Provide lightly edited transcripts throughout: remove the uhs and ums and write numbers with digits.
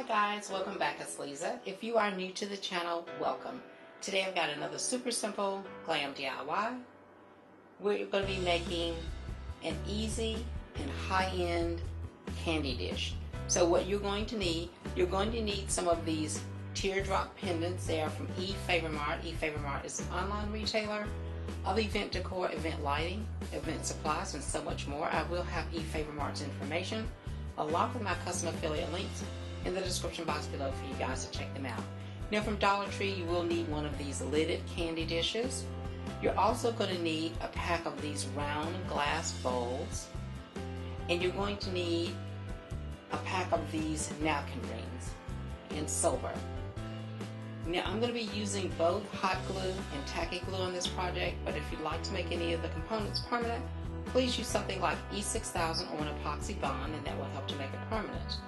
Hi guys, welcome back. It's Lisa. If you are new to the channel, welcome. Today I've got another super simple glam DIY. We're going to be making an easy and high-end candy dish. So what you're going to need some of these teardrop pendants. They are from Efavormart. Efavormart is an online retailer of event decor, event lighting, event supplies, and so much more. I will have Efavormart's information along with my custom affiliate links in the description box below for you guys to check them out. Now from Dollar Tree you will need one of these lidded candy dishes. You're also going to need a pack of these round glass bowls, and you're going to need a pack of these napkin rings in silver. Now I'm going to be using both hot glue and tacky glue on this project, but if you'd like to make any of the components permanent, please use something like E6000 or an epoxy bond, and that will help to make it permanent.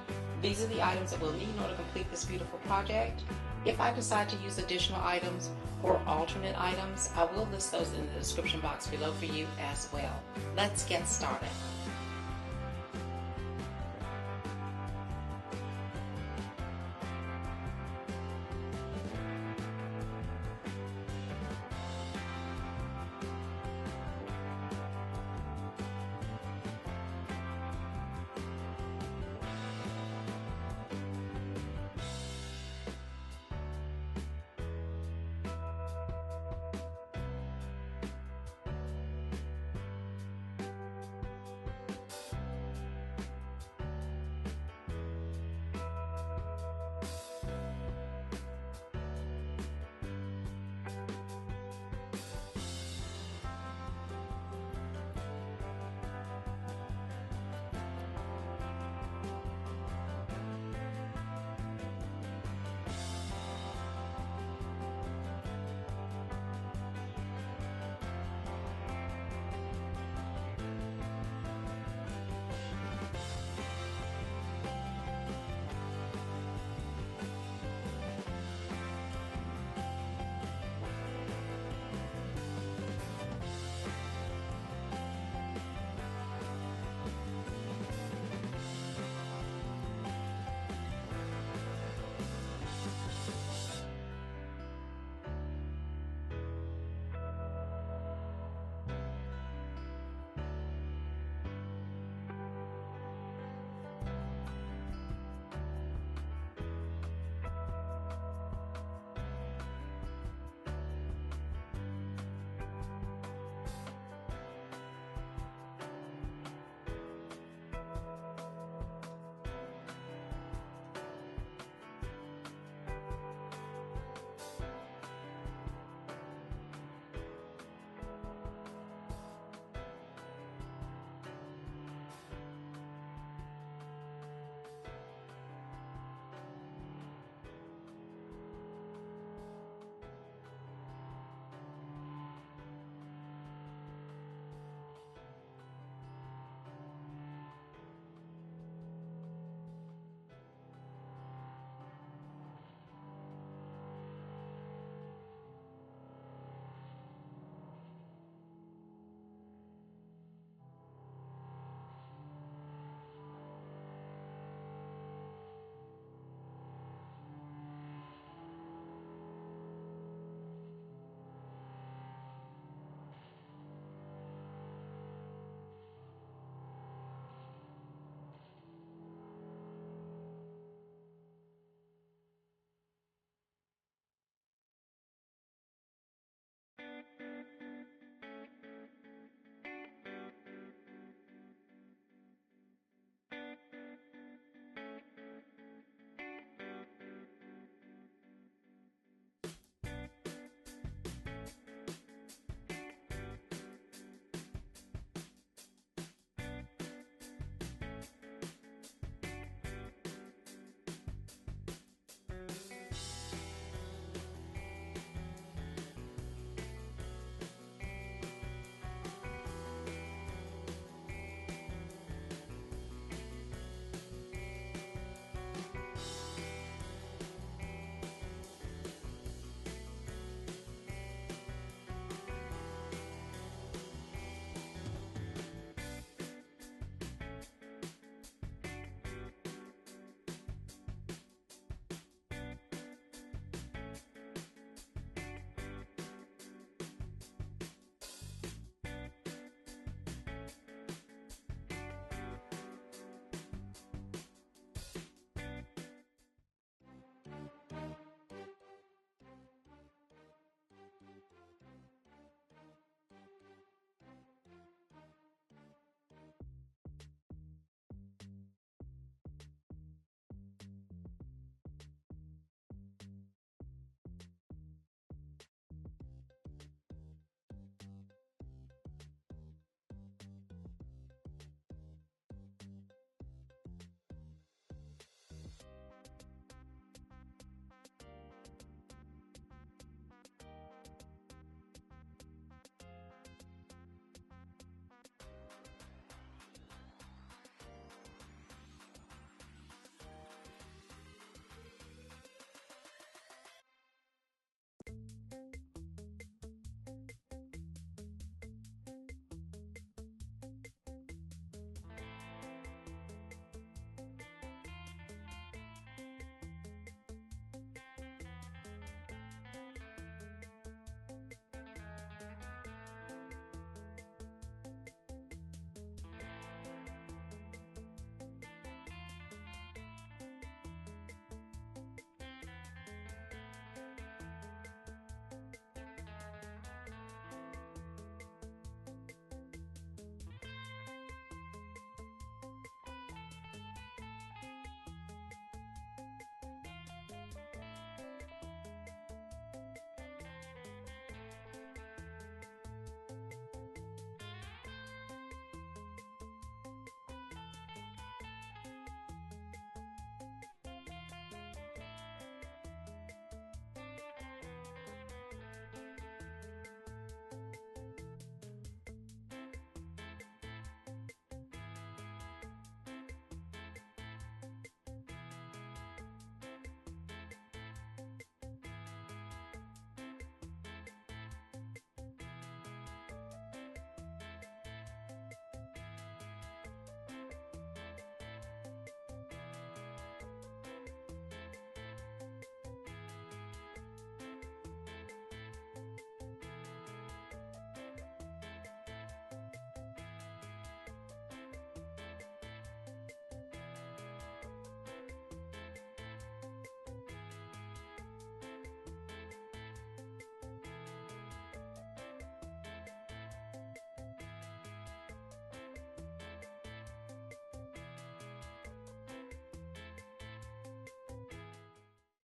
These are the items that we'll need in order to complete this beautiful project. If I decide to use additional items or alternate items, I will list those in the description box below for you as well. Let's get started.